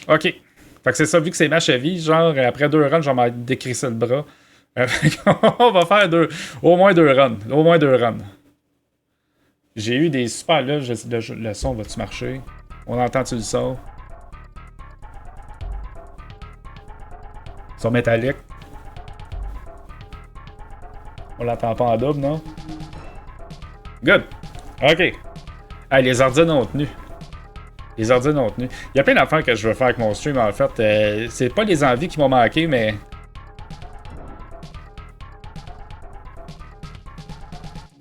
OK. Fait que c'est ça, vu que c'est ma cheville, genre, après 2 runs, je vais m'en décrisser le bras. On va faire au moins 2 runs. Au moins 2 runs. J'ai eu des super... Là, le son va-tu marcher? On entend-tu le son? Son métallique. On l'entend pas en double, non? Good. OK. Hey, les ordines ont tenu. Les ordines ont tenu. Il y a plein d'affaires que je veux faire avec mon stream, en fait. C'est pas les envies qui m'ont manqué, mais...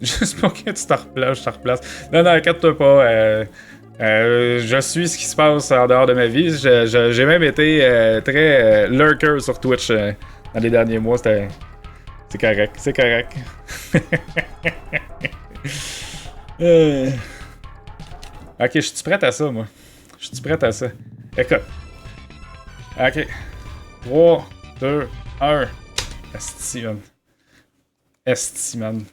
Juste pour que tu te replaces, je te replace. Non, non, inquiète-toi pas. Je suis ce qui se passe en dehors de ma vie. J'ai même été très lurker sur Twitch dans les derniers mois. C'est correct, c'est correct. Ok, je suis prête à ça, moi. Je suis prête à ça. Écoute. Ok. 3, 2, 1. Esti, man. Esti, man.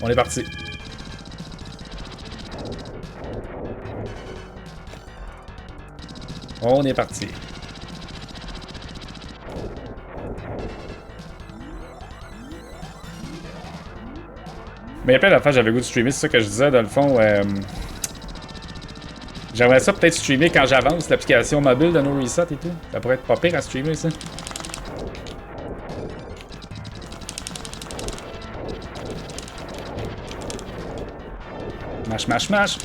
On est parti. On est parti. Mais il y a plein d'affaires j'avais le goût de streamer, c'est ça que je disais dans le fond. J'aimerais ça peut-être streamer quand j'avance l'application mobile de No Reset et tout. Ça pourrait être pas pire à streamer ça. Mash, mash, mash.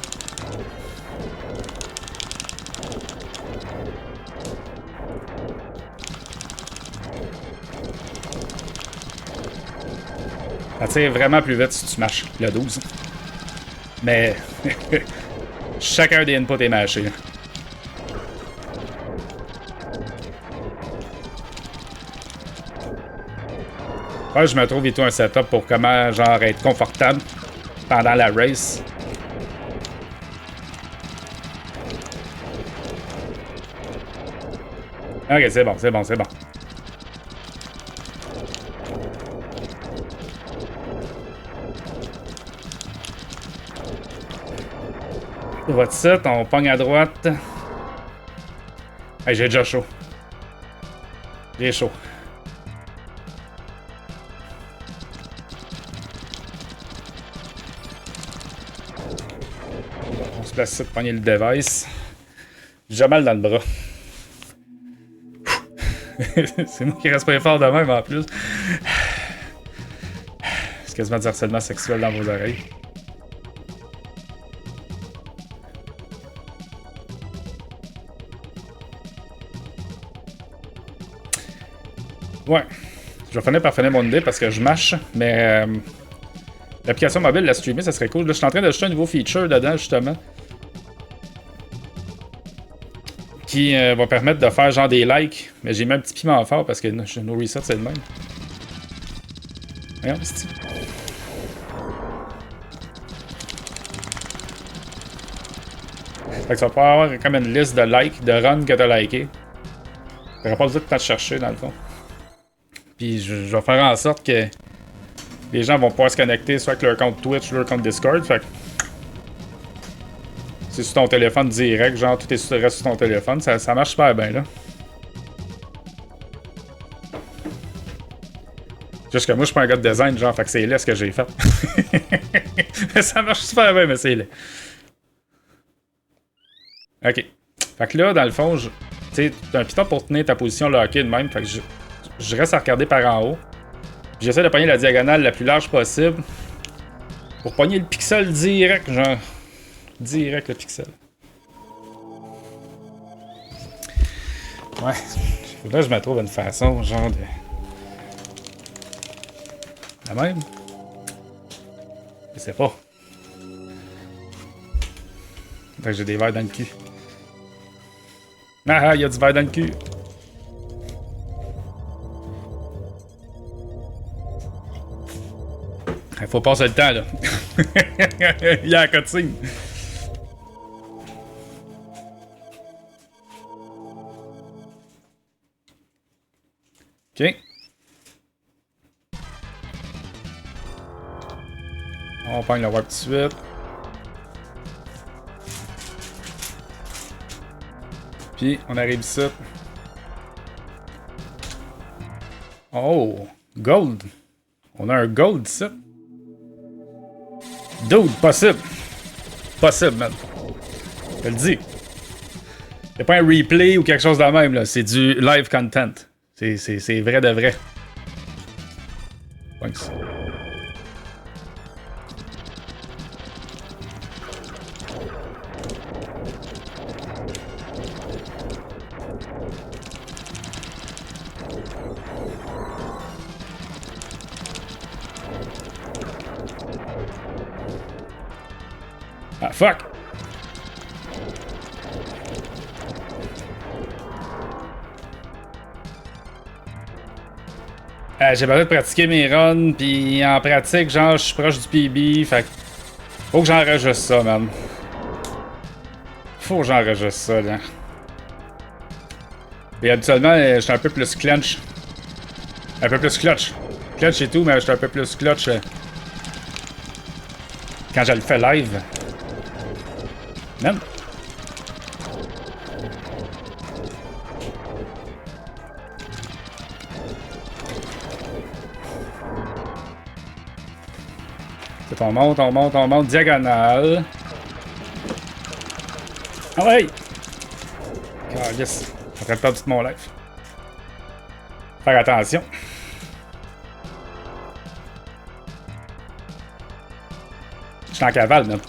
Ça tire vraiment plus vite si tu mâches le 12. Mais chacun des inputs est mâché. Ouais, je me trouve et tout un setup pour comment genre être confortable pendant la race. Ok, c'est bon, c'est bon, c'est bon. Droite site, on pogne à droite. Hey, j'ai déjà chaud. J'ai chaud. On se place ici pour pogner le device. J'ai mal dans le bras. C'est moi qui respire fort de même en plus. C'est quasiment du harcèlement sexuel dans vos oreilles. Ouais. Je vais finir par finir mon idée parce que je mâche, mais l'application mobile, la streamer, ça serait cool. Là, je suis en train d'ajouter un nouveau feature dedans, justement. Qui va permettre de faire genre des likes. Mais j'ai mis un petit piment fort parce que No Reset, c'est le même. Regarde, c'est Fait que tu vas pouvoir avoir comme une liste de likes, de runs que tu as liké. Tu pas besoin de te chercher, dans le fond. Puis je vais faire en sorte que les gens vont pouvoir se connecter soit avec leur compte Twitch ou leur compte Discord. Fait que c'est sur ton téléphone direct, genre tout reste sur ton téléphone. Ça marche super bien, là. Juste que moi, je suis pas un gars de design, genre, fait que c'est laid ce que j'ai fait. Ça marche super bien, mais c'est laid. Ok. Fait que là, dans le fond, tu sais, t'as un piton pour tenir ta position lockée de même. Fait que je reste à regarder par en haut. J'essaie de pogner la diagonale la plus large possible. Pour pogner le pixel direct, genre. Direct le pixel. Ouais. Faudrait que je me trouve une façon, genre de. La même? Je sais pas. Fait que j'ai des verres dans le cul. Ah, il y a du verre dans le cul. Il faut passer le temps, là. Il y a la cotine. OK. On prend le web tout de suite. Puis on arrive ici. Oh! Gold! On a un gold ici. Dude, possible! Possible, man. Je te le dis. C'est pas un replay ou quelque chose de même, là. C'est du live content. C'est vrai de vrai. Thanks. Ah, fuck! J'ai besoin de pratiquer mes runs, puis en pratique, genre, je suis proche du PB, fait que faut que j'enregistre ça, man. Faut que j'enregistre ça, là. Et habituellement, je suis un peu plus clutch. Un peu plus clutch. Clutch et tout, mais je suis un peu plus clutch quand je le fais live. Man. C'est on monte, diagonale. Ah ouais! Yes. Je vais perdre tout mon life. Faire attention. Je suis en cavale, même.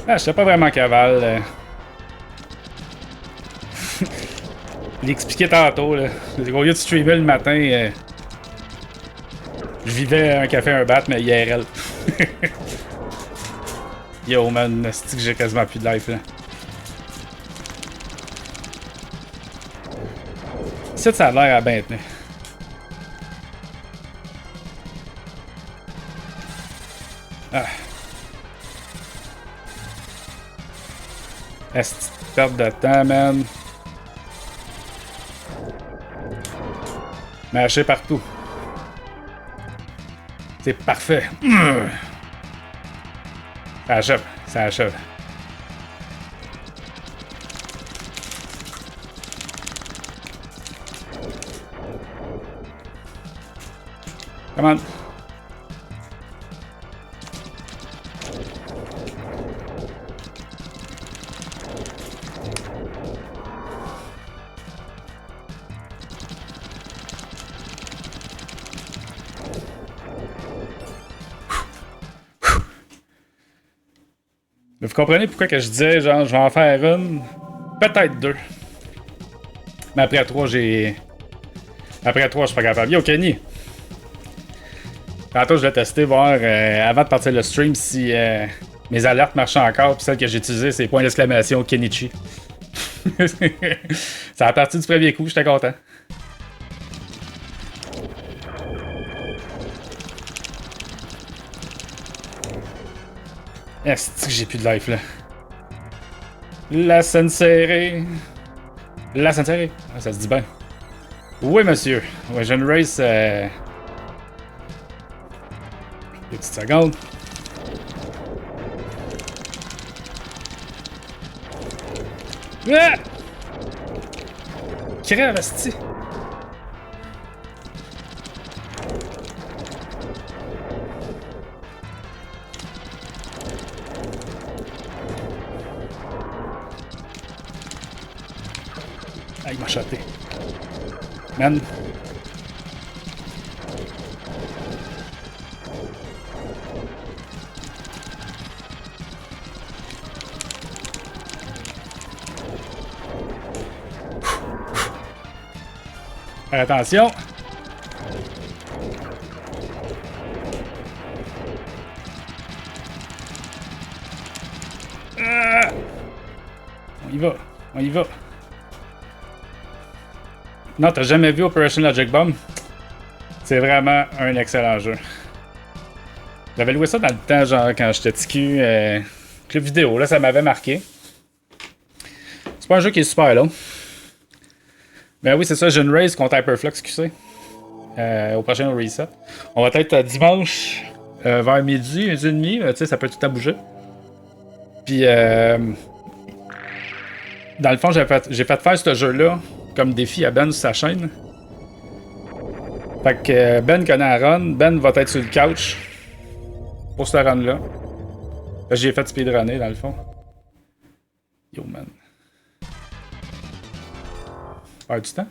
Ah, je sais pas vraiment cavale. Il expliquait tantôt, là. Au lieu de streamer le matin, je vivais un café, un bat, mais IRL. Yo, man, c'est que j'ai quasiment plus de life, là. Ça a l'air à bien tenir. Ah. Est-ce que perte de temps, man? Mâcher partout. C'est parfait. Ça achève. Ça achève. Come on. Vous comprenez pourquoi que je disais, genre, je vais en faire une, peut-être deux. Mais après trois, Après trois, je suis pas capable. Yo, Kenny! Tantôt, je vais tester, voir, avant de partir le stream, si mes alertes marchent encore, puis celle que j'ai utilisée, c'est point d'exclamation Kenichi. Ça a parti du premier coup, j'étais content. Est-ce que j'ai plus de life, là? La scène serrée. La scène serrée. Ah, ça se dit bien. Oui, monsieur. Ouais, j'ai une race. Des petites secondes. Ah! Crève, asti. Ah, il m'a shoté. Man. Faire attention. y va. On y va. Non, t'as jamais vu Operation Logic Bomb? C'est vraiment un excellent jeu. J'avais loué ça dans le temps, genre quand j'étais TQ. Club vidéo, là, ça m'avait marqué. C'est pas un jeu qui est super long. Mais oui, c'est ça, j'ai une race contre Hyperflux QC. Au prochain reset. On va être dimanche vers midi et demi. Tu sais, ça peut tout à bouger. Puis, dans le fond, j'ai fait faire ce jeu-là comme défi à Ben sur sa chaîne. Fait que Ben connaît un run. Ben va être sur le couch pour ce run-là. J'ai fait speedrunner dans le fond. Yo, man. Faire du temps?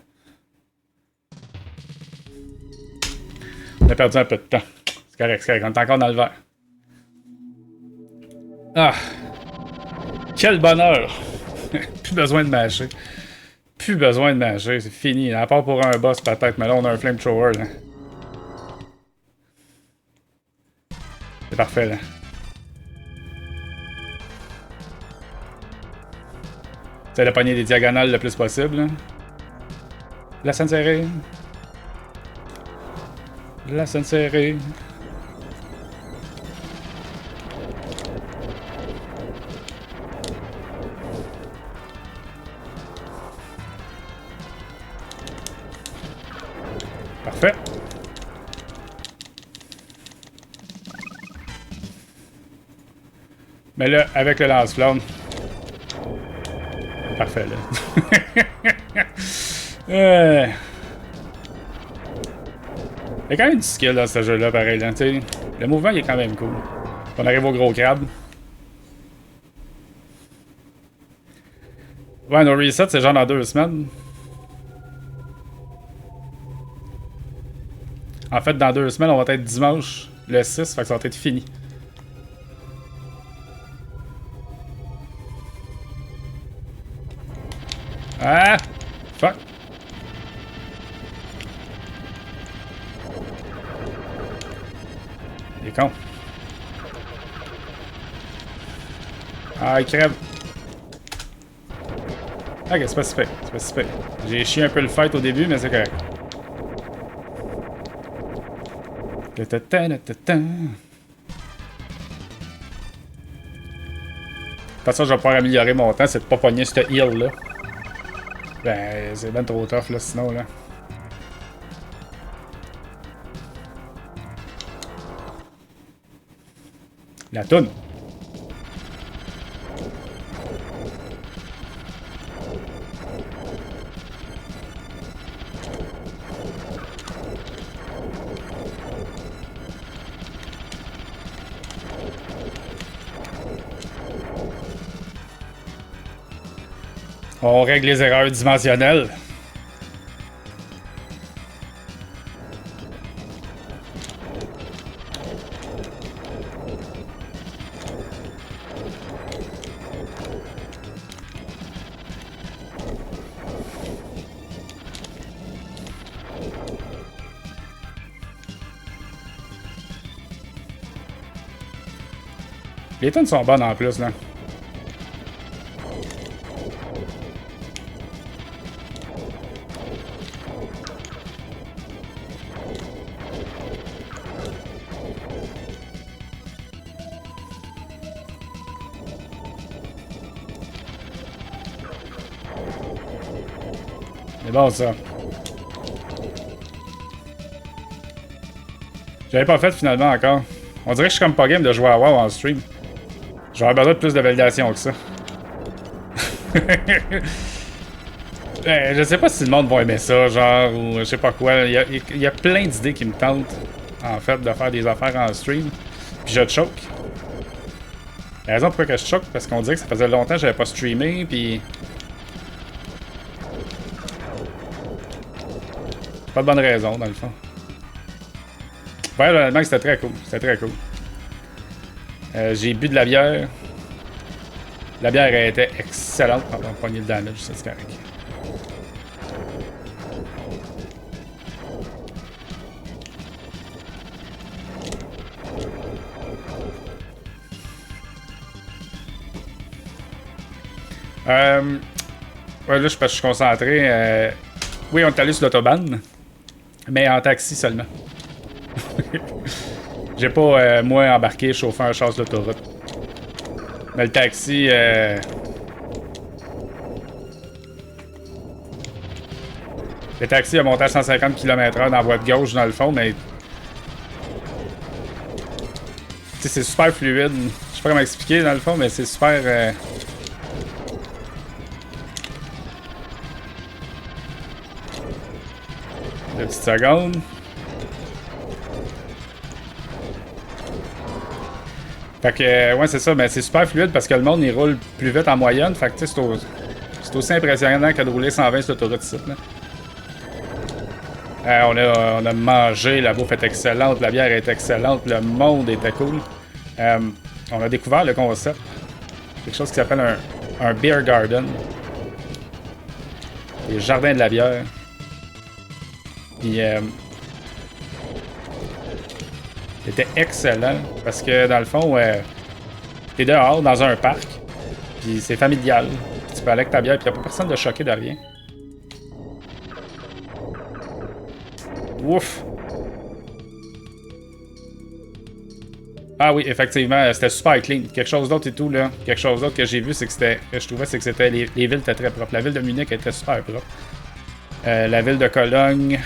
On a perdu un peu de temps. C'est correct, c'est correct. On est encore dans le vert. Ah! Quel bonheur! Plus besoin de mâcher. Plus besoin de mâcher, c'est fini. À part pour un boss peut-être, mais là on a un flamethrower. Là. C'est parfait là. Essaye de pogner des diagonales le plus possible. Là. La scène serrée. La scène serrée. Parfait. Mais là, avec le lance-flamme. Parfait, là. Il y a quand même du skill dans ce jeu-là, pareil. Là, le mouvement, il est quand même cool. On arrive au gros crabe. Ouais, nos resets, c'est genre dans 2 semaines. En fait, dans 2 semaines, on va être dimanche, le 6, fait que ça va être fini. Ah! Fuck! Il est con. Ah, il crève. Ok, c'est pas si pire. C'est pas si pire. J'ai chié un peu le fight au début, mais c'est correct. De toute façon, je vais pouvoir améliorer mon temps, c'est de pas pogner ce heal là. Ben, c'est ben trop tough là, sinon là. La toune. On règle les erreurs dimensionnelles. Les tonnes sont bonnes en plus là. C'est bon ça. J'avais pas fait finalement encore. On dirait que je suis comme pas game de jouer à WoW en stream. J'aurais besoin de plus de validation que ça. Je sais pas si le monde va aimer ça, genre, ou je sais pas quoi. Il y a plein d'idées qui me tentent, en fait, de faire des affaires en stream. Puis je choke. La raison pourquoi que je choke, parce qu'on dirait que ça faisait longtemps que j'avais pas streamé, puis... Pas de bonne raison, dans le fond. Ouais, honnêtement, c'était très cool. C'était très cool. J'ai bu de la bière. La bière elle était excellente. Pardon, pogné le damage, c'est correct. Ouais, là, je suis concentré. Oui, on est allé sur l'autobahn, mais en taxi seulement. J'ai pas, moi, embarqué, chauffé un chasse d'autoroute. Mais le taxi, le taxi a monté à 150 km/h dans la voie de gauche, dans le fond, mais... Tu sais, c'est super fluide. Je sais pas comment expliquer, dans le fond, mais c'est super... Deux petites secondes. Fait que, ouais, c'est ça, mais c'est super fluide parce que le monde, il roule plus vite en moyenne. Fait que, tu sais, c'est aussi impressionnant que de rouler 120 sur l'autoroute ici, là. On a mangé, la bouffe est excellente, la bière est excellente, le monde était cool. On a découvert le concept. Quelque chose qui s'appelle un beer garden. Les jardins de la bière. Puis, c'était excellent parce que dans le fond, t'es dehors dans un parc, puis c'est familial. Puis tu peux aller avec ta bière, puis y'a pas personne de choqué de rien. Ouf! Ah oui, effectivement, c'était super clean. Quelque chose d'autre et tout, là. Quelque chose d'autre que j'ai vu, c'est que c'était. Que je trouvais, c'est que c'était. Les villes étaient très propres. La ville de Munich était super propre. La ville de Cologne.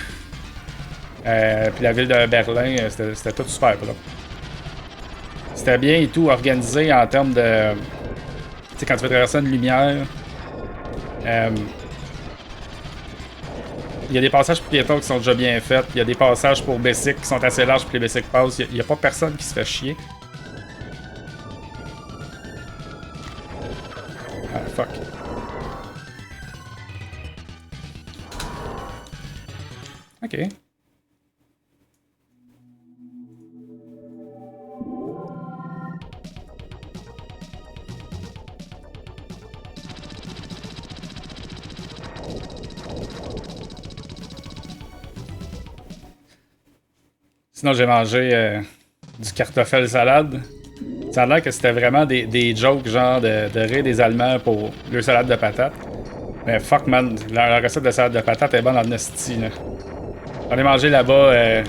Puis la ville de Berlin, c'était tout super propre. C'était bien et tout organisé en termes de. Tu sais, quand tu veux traverser une lumière. Il y a des passages pour piétons qui sont déjà bien faits. Il y a des passages pour bicycles qui sont assez larges pour que les bicycles passent. Il n'y a pas personne qui se fait chier. Ah, fuck. Ok. Sinon, j'ai mangé du kartoffel salade. Ça a l'air que c'était vraiment des jokes, genre de rire des Allemands pour leur salade de patates. Mais fuck man, la recette de salade de patates est bonne en hostie, là. On est mangé là-bas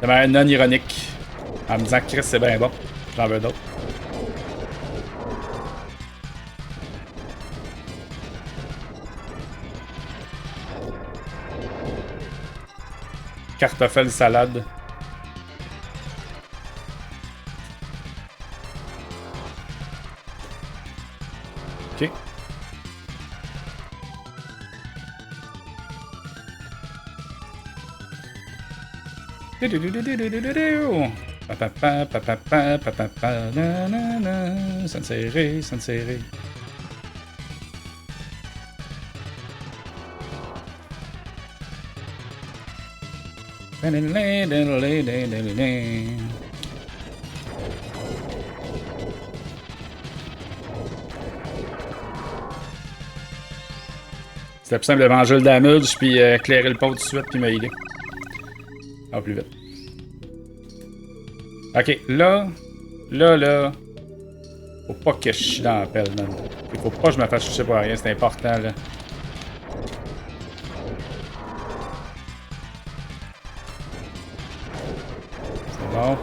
de manière non ironique. En me disant que Chris c'est bien bon. J'en veux d'autres. Kartoffel salade. Ok. Sanséré, Sanséré. C'était plus simple de manger le damage puis éclairer le pot tout de suite puis me healer. Ah, plus vite. Ok, là. Faut pas que je chie dans la pelle, man. Faut pas que je me fasse toucher pour rien, c'est important, là. C'est bon.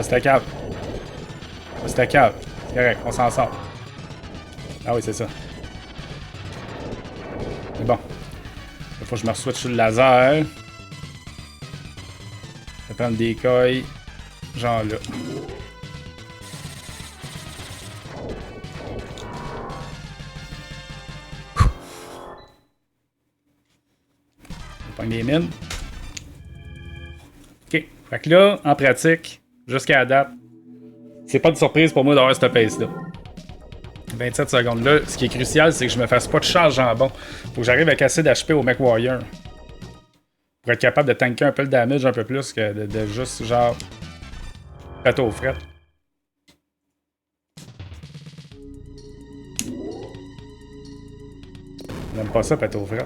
C'était cave. C'était cave. C'est correct, on s'en sort. Ah oui, c'est ça. Mais bon. Il faut que je me switch sur le laser. Je vais prendre le decoy. Genre là. On prend les mines. Ok. Fait que là, en pratique, jusqu'à la date, c'est pas de surprise pour moi d'avoir cette pace-là. 27 secondes. Là, ce qui est crucial, c'est que je me fasse pas de charge en bon. Faut que j'arrive avec assez d'HP au Mech Warrior. Pour être capable de tanker un peu le damage un peu plus que de juste genre. Péter aux frettes. J'aime pas ça, péter aux frettes.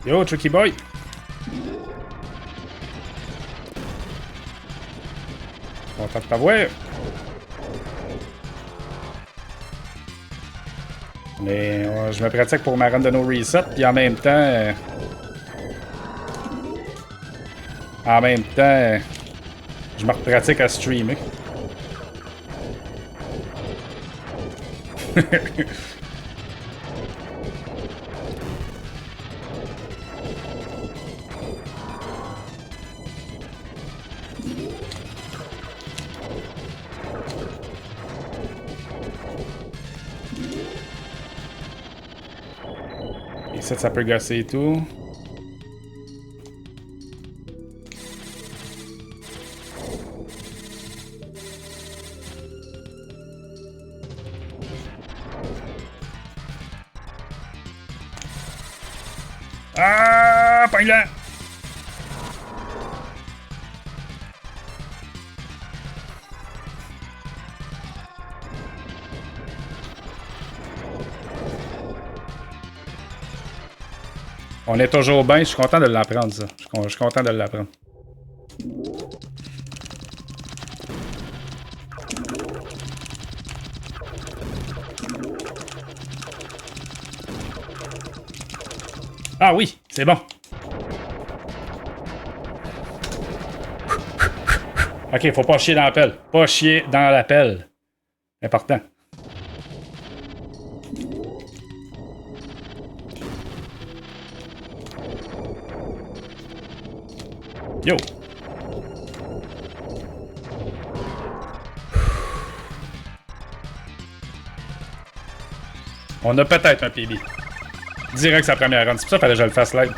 Yo, Tricky Boy! Content de t'avoir! Mais je me pratique pour ma run de no reset, puis en même temps... je me pratique à streamer. Ça peut gosser et tout. Ah, pas là. On est toujours bien, je suis content de l'apprendre, ça. Je suis content de l'apprendre. Ah oui, c'est bon. Ok, faut pas chier dans l'appel. Pas chier dans l'appel. Important. Yo! On a peut-être un PB. Direct sa première run. C'est pour ça qu'il fallait que je le fasse live.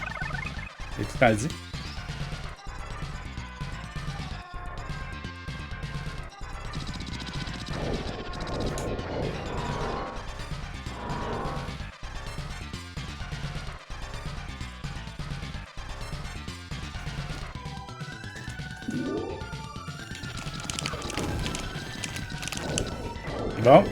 Et tout le temps dit. Bon.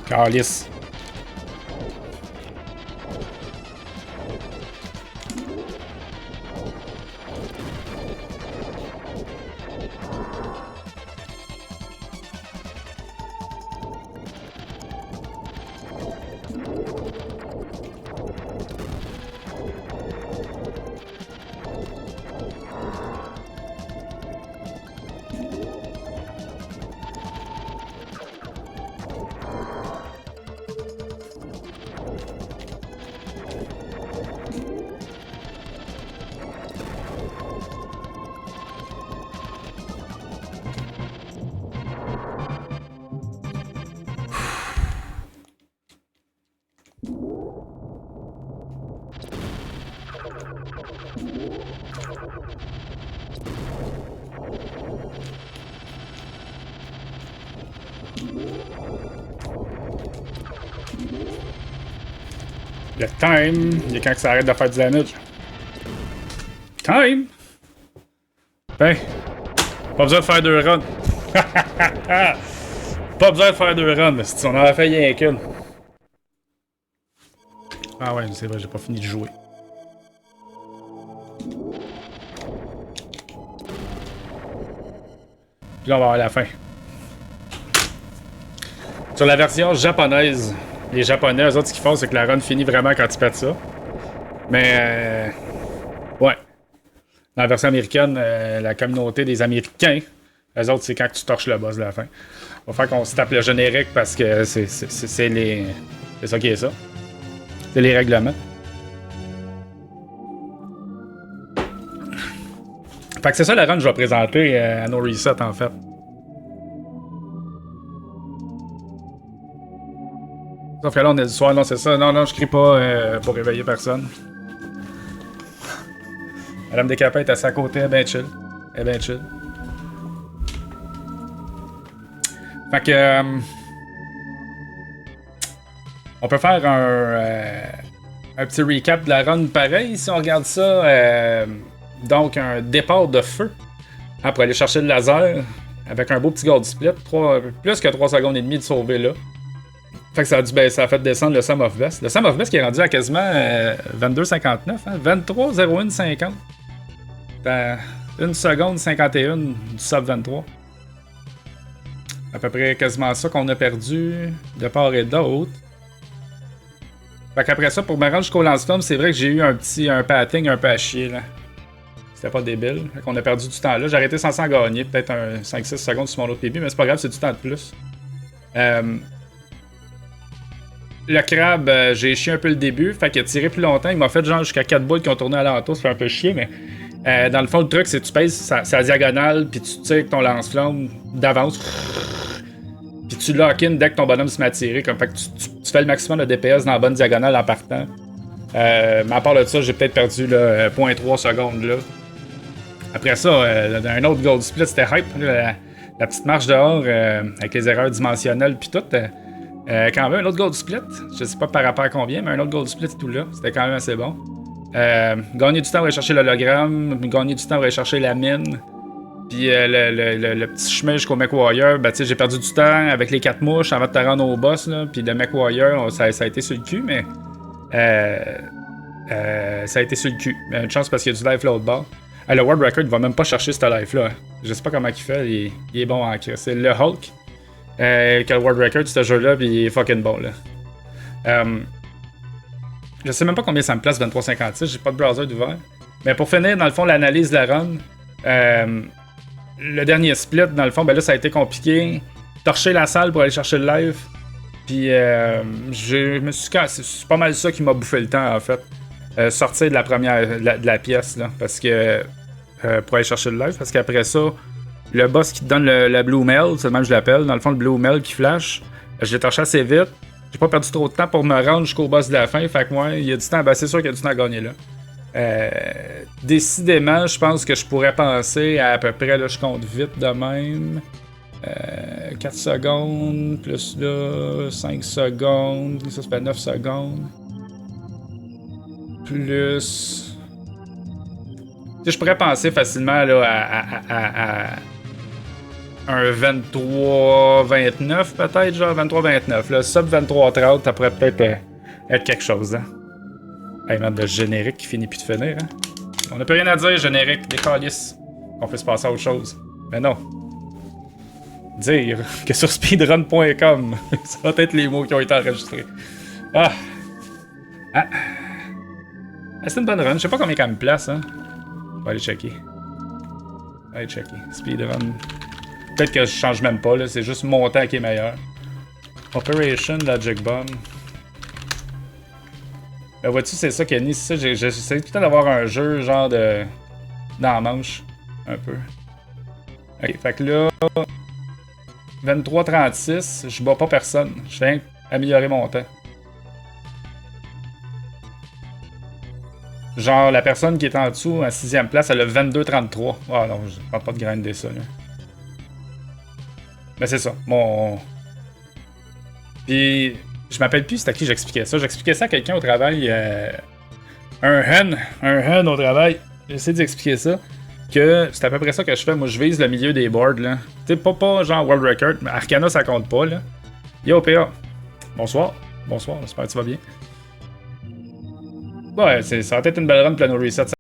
Calice. Le time, il est quand que ça arrête de faire du damage. Time! Ben, pas besoin de faire 2 runs. Pas besoin de faire 2 runs, si on en a fait rien qu'une. Ah ouais, c'est vrai, j'ai pas fini de jouer. Puis là, on va avoir la fin. Sur la version japonaise, les Japonais, eux autres, ce qu'ils font, c'est que la run finit vraiment quand tu pètes ça. Mais, ouais. Dans la version américaine, la communauté des Américains, eux autres, c'est quand tu torches le boss de la fin. On va faire qu'on se tape le générique parce que c'est les... C'est ça qui est ça. C'est les règlements. Fait que c'est ça la run que je vais présenter à No Reset, en fait. Sauf que là, on est du soir, non, c'est ça. Non, je crie pas pour réveiller personne. Madame Décapin est assise à côté, elle est bien chill. Elle est bien chill. Fait que... on peut faire un petit recap de la run pareil, si on regarde ça. Donc, un départ de feu pour aller chercher le laser avec un beau petit gold split. Plus que 3 secondes et demie de sauver là. Fait que ça a fait descendre le Sum of Best. Le Sum of Best qui est rendu à quasiment 22,59. Hein? 23,01,50. T'as 1 seconde 51 du sub 23. À peu près quasiment ça qu'on a perdu de part et d'autre. Fait qu'après ça, pour me rendre jusqu'au lance-flamme, c'est vrai que j'ai eu un pathing un peu à chier là. C'était pas débile. Fait qu'on a perdu du temps là. J'ai arrêté sans gagner, peut-être 5-6 secondes sur mon autre PB, mais c'est pas grave, c'est du temps de plus. Le crabe, j'ai chié un peu le début, fait qu'il a tiré plus longtemps. Il m'a fait genre jusqu'à 4 boules qui ont tourné à l'entour, ça fait un peu chier, mais dans le fond, le truc, c'est que tu pèses sa diagonale, puis tu tires avec ton lance-flamme d'avance, puis tu lock-in dès que ton bonhomme se met à tirer. Comme, fait que tu fais le maximum de DPS dans la bonne diagonale en partant. Mais à part de ça, j'ai peut-être perdu 0.3 secondes là. Après ça, un autre gold split, c'était hype. La petite marche dehors avec les erreurs dimensionnelles, puis tout. Quand même, un autre gold split, je sais pas par rapport à combien, mais un autre gold split tout là, c'était quand même assez bon. Gagner du temps pour aller chercher l'hologramme, gagner du temps pour aller chercher la mine, puis le petit chemin jusqu'au MechWarrior, ben tu sais, j'ai perdu du temps avec les 4 mouches avant de te rendre au boss, là, puis le MechWarrior, ça a été sur le cul, mais ça a été sur le cul. Mais une chance parce qu'il y a du life là haut bas. Le World Record va même pas chercher ce life-là. Je sais pas comment il fait, il est bon en crise. C'est le Hulk. Qui a le World Record, ce jeu-là, puis il est fucking bon, là. Je sais même pas combien ça me place, 23,56, j'ai pas de browser d'ouvert. Mais pour finir, dans le fond, l'analyse de la run, le dernier split, dans le fond, ben là, ça a été compliqué. Torcher la salle pour aller chercher le live. Puis, je me suis cassé. C'est pas mal ça qui m'a bouffé le temps, en fait. Sortir de la première, de la pièce, là, parce que, pour aller chercher le live, parce qu'après ça, le boss qui te donne le Blue Mail, c'est le même que je l'appelle, dans le fond, le Blue Mail qui flash, je l'ai torché assez vite. J'ai pas perdu trop de temps pour me rendre jusqu'au boss de la fin, fait que moi, il y a du temps, ben c'est sûr qu'il y a du temps à gagner là. Décidément, je pense que je pourrais penser à peu près, là, je compte vite de même. 4 secondes, plus là, 5 secondes, ça fait 9 secondes. Plus... je pourrais penser facilement là, à un 23-29 peut-être, genre 23-29. Là, sub 23-30, ça pourrait peut-être être quelque chose. Hein? Hey man, le générique qui finit plus de finir. Hein? On n'a plus rien à dire, générique, des calices. On peut se passer à autre chose. Mais non. Dire que sur speedrun.com, ça va être les mots qui ont été enregistrés. Ah! C'est une bonne run, je sais pas combien elle me place. Hein? On va aller checker. Speedrun. Peut-être que je change même pas, là. C'est juste mon temps qui est meilleur. Operation Logic Bomb. Ben vois-tu, c'est ça, Kenny. C'est ça, j'essaie tout le temps d'avoir un jeu genre de... dans la manche. Un peu. Ok, fait que là... 23-36, je bats pas personne. Je viens améliorer mon temps. Genre, la personne qui est en dessous, à 6ème place, elle a 22-33. Ah non, je parle pas de grinder ça, là. Ben c'est ça, mon... Puis, je m'appelle plus, c'est à qui j'expliquais ça. J'expliquais ça à quelqu'un au travail. Un hen au travail. J'essaie d'expliquer ça. Que c'est à peu près ça que je fais. Moi, je vise le milieu des boards, là. Tu sais, pas genre World Record, mais Arcana, ça compte pas, là. Yo, PA. Bonsoir, j'espère que tu vas bien. Ouais, ça va être une belle run plein de reset.